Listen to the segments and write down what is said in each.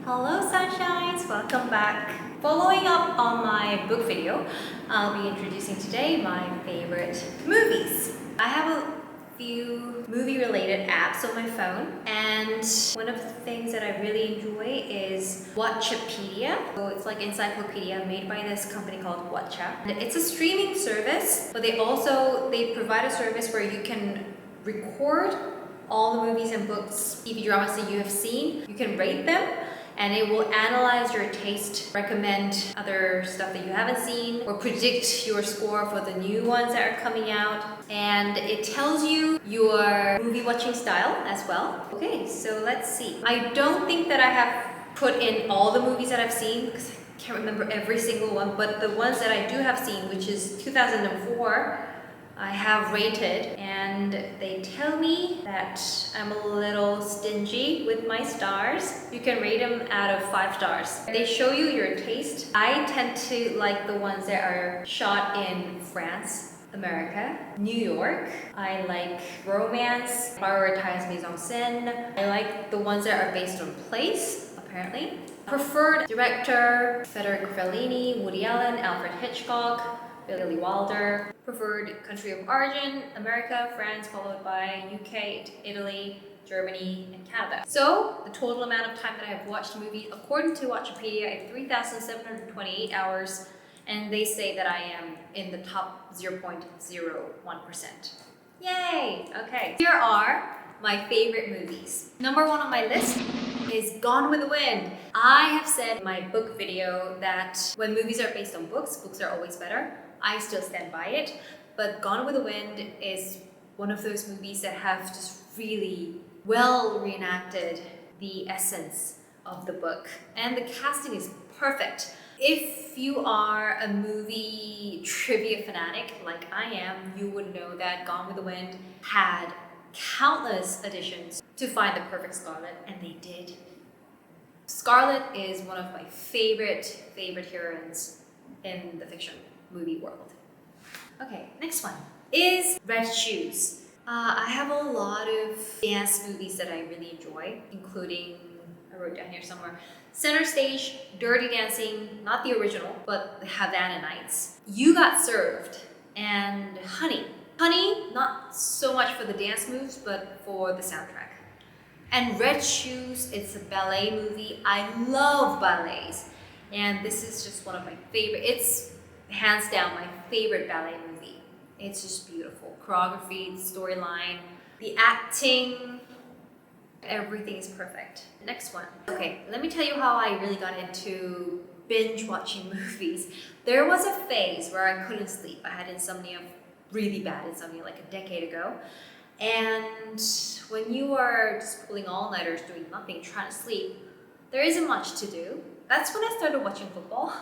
Hello sunshines, welcome back. Following up on my book video, I'll be introducing today my favorite movies. I have a few movie related apps on my phone, and one of the things that I really enjoy is Watchapedia. So it's like encyclopedia made by this company called Watcha. And it's a streaming service, but they provide a service where you can record all the movies and books, TV dramas that you have seen. You can rate them and it will analyze your taste, recommend other stuff that you haven't seen, or predict your score for the new ones that are coming out. And it tells you your movie watching style as well. Okay, so let's see. I don't think that I have put in all the movies that I've seen because I can't remember every single one, but the ones that I do have seen, which is 2004, I have rated, and they tell me that I'm a little stingy with my stars. You can rate them out of 5 stars. They show you your taste. I tend to like the ones that are shot in France, America, New York. I like romance, prioritize mise en scène. I like the ones that are based on place, apparently. Preferred director, Federico Fellini, Woody Allen, Alfred Hitchcock, Billy Wilder. Preferred country of origin, America, France, followed by UK, Italy, Germany, and Canada. So the total amount of time that I have watched a movie, according to Watchapedia, is 3,728 hours, and they say that I am in the top 0.01%. Yay! Okay, here are my favorite movies. Number 1 on my list is Gone with the Wind. I have said in my book video that when movies are based on books, books are always better. I still stand by it, but Gone with the Wind is one of those movies that have just really well reenacted the essence of the book, and the casting is perfect. If you are a movie trivia fanatic like I am, you would know that Gone with the Wind had countless additions to find the perfect Scarlet, and they did. Scarlet is one of my favorite heroines in the fiction movie world. Okay, next one is Red Shoes. I have a lot of dance movies that I really enjoy, including, I wrote down here somewhere, Center Stage, Dirty Dancing, not the original, but the Havana Nights, You Got Served, and Honey. Honey, not so much for the dance moves, but for the soundtrack. And Red Shoes, it's a ballet movie. I love ballets. And this is just one of my favorite. It's hands down my favorite ballet movie. It's just beautiful. Choreography, the storyline, the acting, everything is perfect. Next one. Okay, let me tell you how I really got into binge watching movies. There was a phase where I couldn't sleep. I had insomnia, really bad insomnia, like a decade ago. And when you are just pulling all-nighters, doing nothing, trying to sleep, there isn't much to do. That's when I started watching football.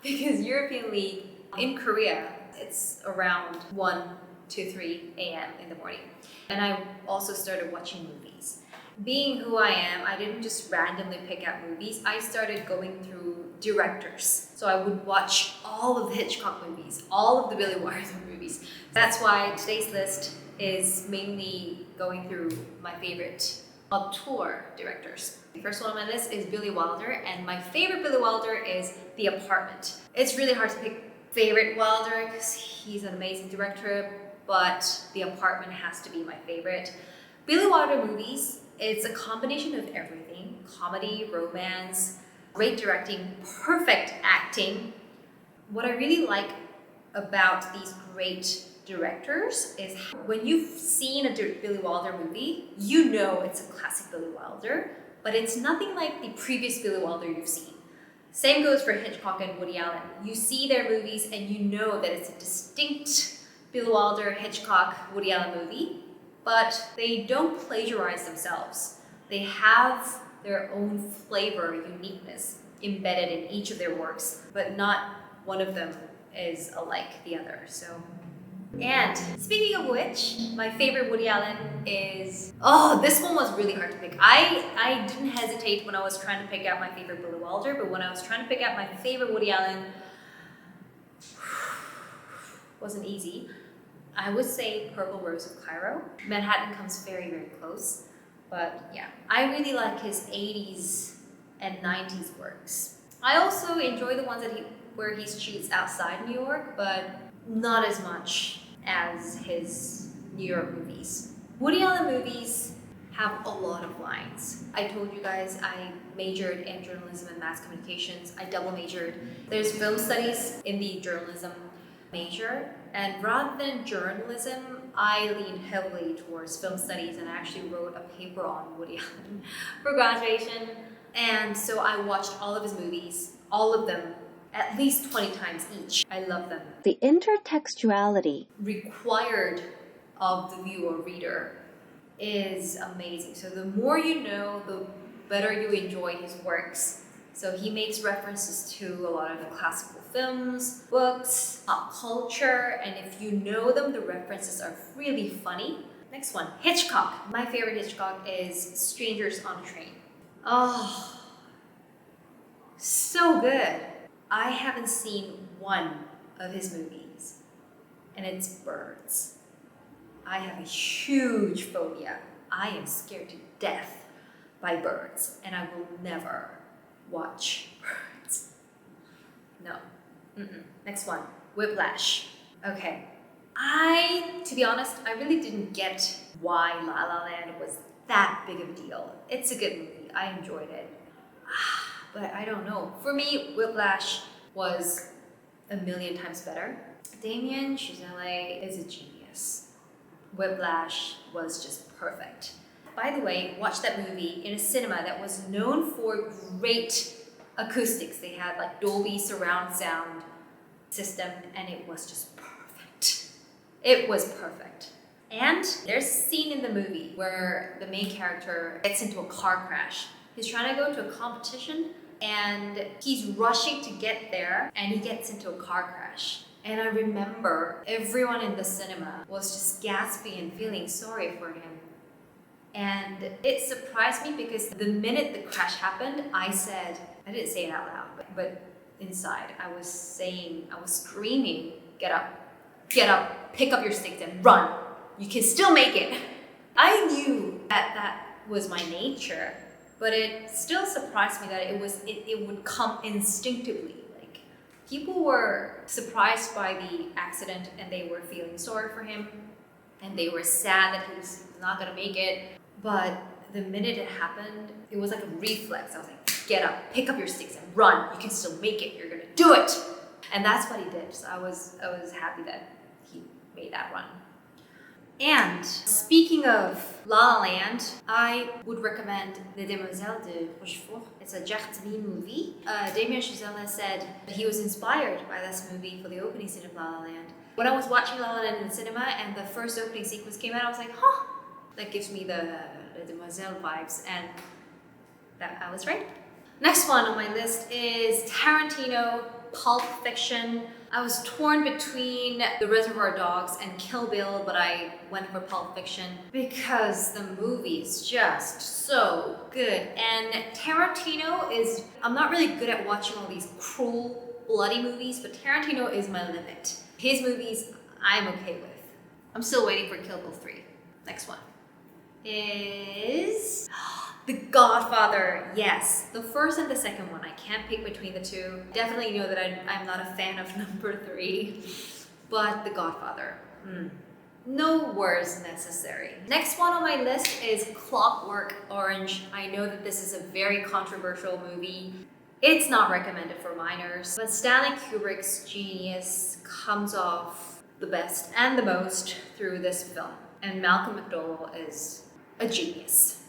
Because European League in Korea, it's around 1 to 3 a.m. in the morning. And I also started watching movies. Being who I am, I didn't just randomly pick out movies. I started going through directors. So I would watch all of the Hitchcock movies, all of the Billy Wilder movies. That's why today's list is mainly going through my favorite auteur directors. The first one on my list is Billy Wilder, and my favorite Billy Wilder is The Apartment. It's really hard to pick favorite Wilder because he's an amazing director, but The Apartment has to be my favorite. Billy Wilder movies, it's a combination of everything: comedy, romance, great directing, perfect acting. What I really like about these great directors is when you've seen a Billy Wilder movie, you know it's a classic Billy Wilder, but it's nothing like the previous Billy Wilder you've seen. Same goes for Hitchcock and Woody Allen. You see their movies and you know that it's a distinct Billy Wilder, Hitchcock, Woody Allen movie, but they don't plagiarize themselves. They have their own flavor, uniqueness embedded in each of their works, but not one of them is alike the other. And speaking of which, my favorite Woody Allen is... Oh, this one was really hard to pick. I didn't hesitate when I was trying to pick out my favorite Billy Wilder, but when I was trying to pick out my favorite Woody Allen, wasn't easy. I would say Purple Rose of Cairo. Manhattan comes very, very close. But yeah, I really like his 80s and 90s works. I also enjoy the ones where he shoots outside New York, but not as much as his New York movies. Woody Allen movies have a lot of lines. I told you guys I majored in journalism and mass communications. I double majored. There's film studies in the journalism major, and rather than journalism, I leaned heavily towards film studies and I actually wrote a paper on Woody Allen for graduation. And so I watched all of his movies, all of them, at least 20 times each. I love them. The intertextuality required of the viewer, reader, is amazing. So the more you know, the better you enjoy his works. So he makes references to a lot of the classical films, books, pop culture, and if you know them, the references are really funny. Next one, Hitchcock. My favorite Hitchcock is Strangers on a Train. Oh, so good. I haven't seen one of his movies, and it's birds. I have a huge phobia. I am scared to death by birds, and I will never watch birds. No. Next one, Whiplash. Okay. To be honest, I really didn't get why La La Land was that big of a deal. It's a good movie. I enjoyed it. But I don't know. For me, Whiplash was a million times better. Damien Chazelle is a genius. Whiplash was just perfect. By the way, watch that movie in a cinema that was known for great acoustics. They had like Dolby surround sound system, and it was just perfect. It was perfect. And there's a scene in the movie where the main character gets into a car crash. He's trying to go to a competition and he's rushing to get there and he gets into a car crash. And I remember everyone in the cinema was just gasping and feeling sorry for him. And it surprised me because the minute the crash happened, I didn't say it out loud, but inside I was screaming, get up, pick up your sticks and run. You can still make it. I knew that was my nature, but it still surprised me that it would come instinctively. Like, people were surprised by the accident and they were feeling sorry for him and they were sad that he was not gonna make it. But the minute it happened, it was like a reflex. I was like, get up, pick up your sticks and run. You can still make it. You're gonna do it. And that's what he did. So I was happy that he made that run. And speaking of La La Land, I would recommend Les Demoiselles de Rochefort. It's a Jacques Demy movie. Damien Chazelle said that he was inspired by this movie for the opening scene of La La Land. When I was watching La La Land in the cinema and the first opening sequence came out, I was like, huh, that gives me the Demoiselle vibes, and that I was right. Next one on my list is Tarantino, Pulp Fiction. I was torn between The Reservoir Dogs and Kill Bill, but I went for Pulp Fiction because the movie is just so good. And Tarantino I'm not really good at watching all these cruel, bloody movies, but Tarantino is my limit. His movies, I'm okay with. I'm still waiting for Kill Bill 3. Next one is The Godfather. Yes, the first and the second one. I can't pick between the two. Definitely know that I'm not a fan of number 3, but The Godfather. No words necessary. Next one on my list is Clockwork Orange. I know that this is a very controversial movie. It's not recommended for minors, but Stanley Kubrick's genius comes off the best and the most through this film. And Malcolm McDowell is a genius.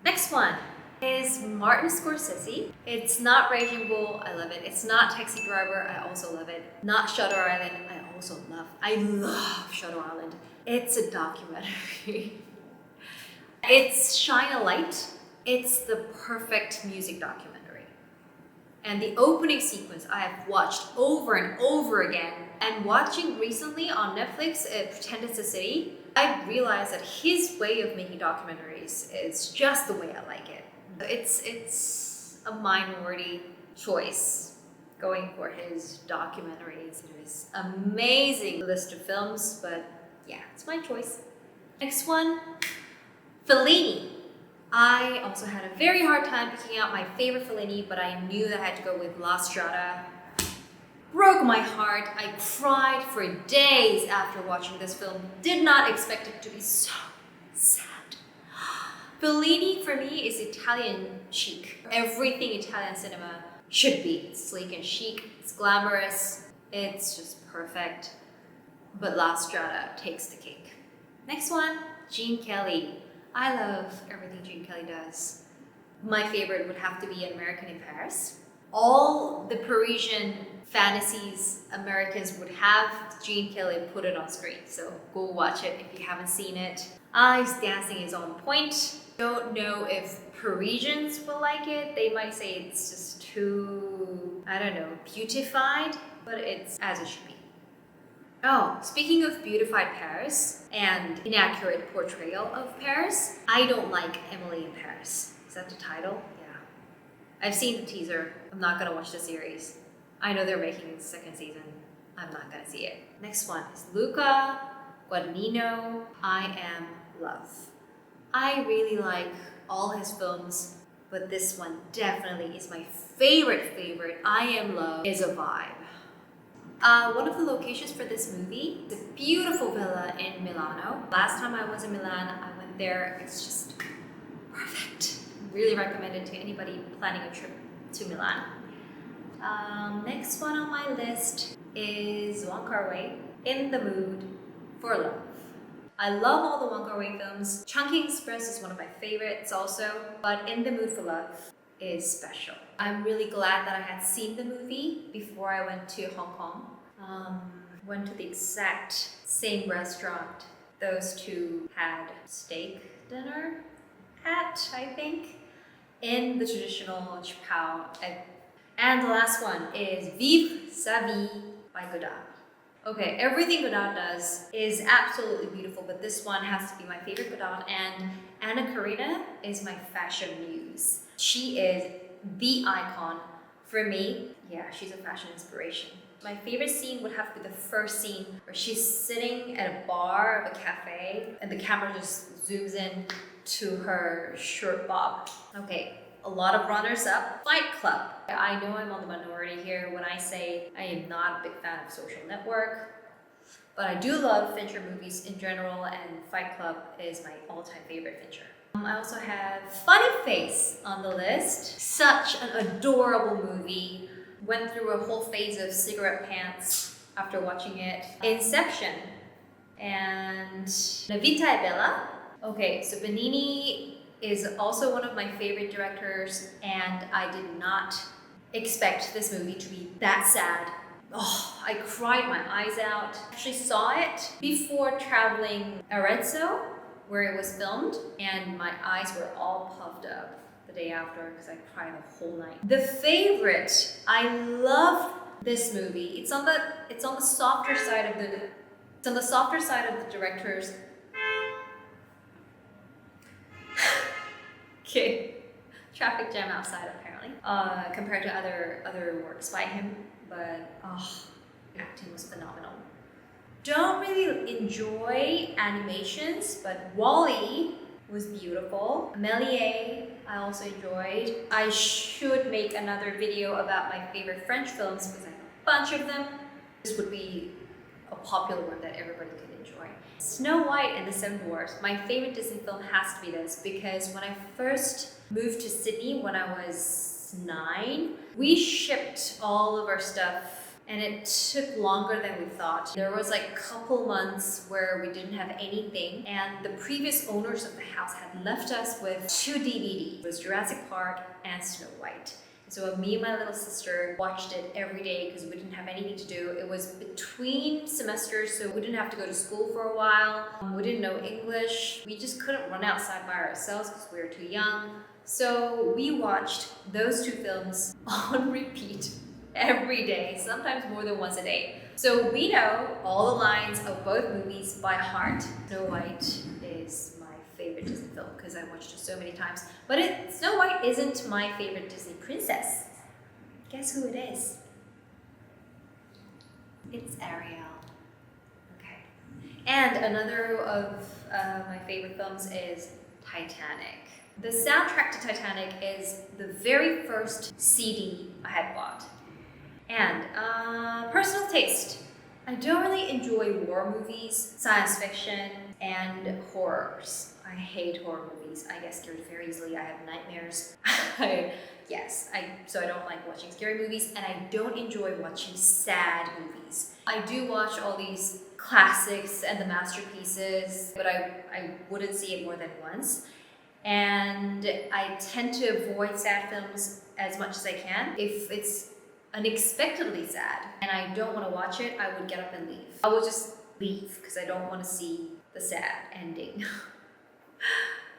Next one is Martin Scorsese. It's not Raging Bull, I love it. It's not Taxi Driver, I also love it. Not Shutter Island, I love Shutter Island. It's a documentary. It's Shine a Light. It's the perfect music documentary. And the opening sequence I have watched over and over again. And watching recently on Netflix, Pretend It's a City, I realized that his way of making documentaries is just the way I like it. It's a minority choice going for his documentaries. There's an amazing list of films, but yeah, it's my choice. Next one, Fellini. I also had a very hard time picking out my favorite Fellini, but I knew that I had to go with La Strada. Broke my heart. I cried for days after watching this film. Did not expect it to be so sad. Fellini for me is Italian chic. Everything Italian cinema should be. It's sleek and chic, it's glamorous, it's just perfect. But La Strada takes the cake. Next one, Gene Kelly. I love everything Gene Kelly does. My favorite would have to be An American in Paris. All the Parisian fantasies Americans would have, Gene Kelly put it on screen. So go watch it if you haven't seen it. His dancing is on point. Don't know if Parisians will like it. They might say it's just too, I don't know, beautified, but it's as it should be. Oh, speaking of beautified Paris and inaccurate portrayal of Paris, I don't like Emily in Paris. Is that the title? Yeah. I've seen the teaser. I'm not gonna watch the series. I know they're making the second season. I'm not gonna see it. Next one is Luca Guadagnino, I Am Love. I really like all his films, but this one definitely is my favorite. I Am Love is a vibe. One of the locations for this movie is a beautiful villa in Milano. Last time I was in Milan, I went there. It's just perfect. Really recommend it to anybody planning a trip to Milan. Next one on my list is Wong Kar-wai, In the Mood for Love. I love all the Wong Kar-wai films. Chungking Express is one of my favorites also, but In the Mood for Love is special. I'm really glad that I had seen the movie before I went to Hong Kong. Went to the exact same restaurant those two had steak dinner at, I think, in the traditional Chipao. And the last one is Vive sa vie by Godard. Okay, everything Godard does is absolutely beautiful, but this one has to be my favorite Godard, and Anna Karina is my fashion muse. She is the icon for me. Yeah, she's a fashion inspiration. My favorite scene would have to be the first scene where she's sitting at a bar of a cafe and the camera just zooms in to her shirt bob. Okay, a lot of runners up. Fight Club. I know I'm on the minority here when I say I am not a big fan of Social Network, but I do love Fincher movies in general, and Fight Club is my all-time favorite Fincher. I also have Funny Face on the list. Such an adorable movie. Went through a whole phase of cigarette pants after watching it. Inception and La Vita è Bella. Okay, so Benigni is also one of my favorite directors, and I did not expect this movie to be that sad. Oh, I cried my eyes out. I actually saw it before traveling Arezzo, where it was filmed, and my eyes were all puffed up the day after because I cried the whole night. The favorite, I love this movie. It's on the softer side of the director's. Okay, traffic jam outside apparently. Compared to other works by him, but acting was phenomenal. Don't really enjoy animations, but Wall-E was beautiful. Méliès, I also enjoyed. I should make another video about my favorite French films because I have a bunch of them. This would be a popular one that everybody could enjoy. Snow White and the Seven Dwarfs. My favorite Disney film has to be this because when I first moved to Sydney when I was 9, we shipped all of our stuff and it took longer than we thought. There was like a couple months where we didn't have anything, and the previous owners of the house had left us with 2 DVDs. It was Jurassic Park and Snow White. So me and my little sister watched it every day because we didn't have anything to do. It was between semesters, so we didn't have to go to school for a while. We didn't know English. We just couldn't run outside by ourselves because we were too young. So we watched those 2 films on repeat every day, sometimes more than once a day. So we know all the lines of both movies by heart. Snow White is my favorite Disney film because I watched it so many times. But Snow White isn't my favorite Disney princess. Guess who it is? It's Ariel. Okay. And another of my favorite films is Titanic. The soundtrack to Titanic is the very first CD I had bought. And personal taste. I don't really enjoy war movies, science fiction, and horrors. I hate horror movies. I get scared very easily. I have nightmares. So I don't like watching scary movies, and I don't enjoy watching sad movies. I do watch all these classics and the masterpieces, but I wouldn't see it more than once. And I tend to avoid sad films as much as I can. If it's unexpectedly sad and I don't want to watch it, I would get up and leave. I will just leave because I don't want to see the sad ending.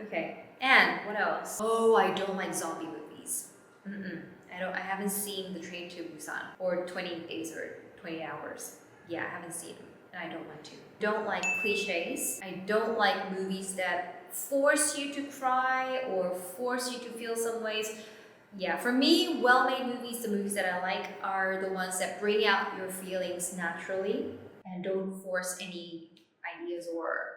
Okay, and what else? Oh, I don't like zombie movies. I haven't seen The Train to Busan or 20 Days or 20 Hours. Yeah, I haven't seen them and I don't want to. Don't like cliches. I don't like movies that force you to cry or force you to feel some ways. Yeah, for me, well-made movies, the movies that I like, are the ones that bring out your feelings naturally and don't force any ideas or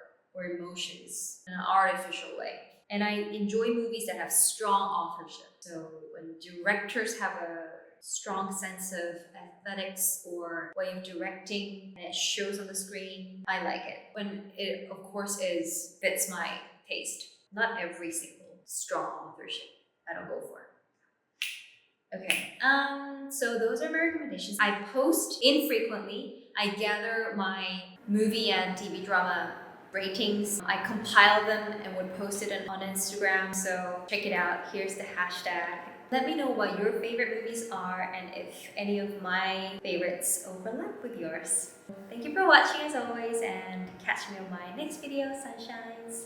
emotions in an artificial way. And I enjoy movies that have strong authorship. So when directors have a strong sense of aesthetics or way of directing and it shows on the screen, I like it. When it, of course, fits my taste. Not every single strong authorship I don't go for. Okay, so those are my recommendations. I post infrequently. I gather my movie and TV drama ratings. I compile them and would post it on Instagram, so check it out. Here's the hashtag. Let me know what your favorite movies are and if any of my favorites overlap with yours. Thank you for watching as always, and catch me on my next video, sunshines.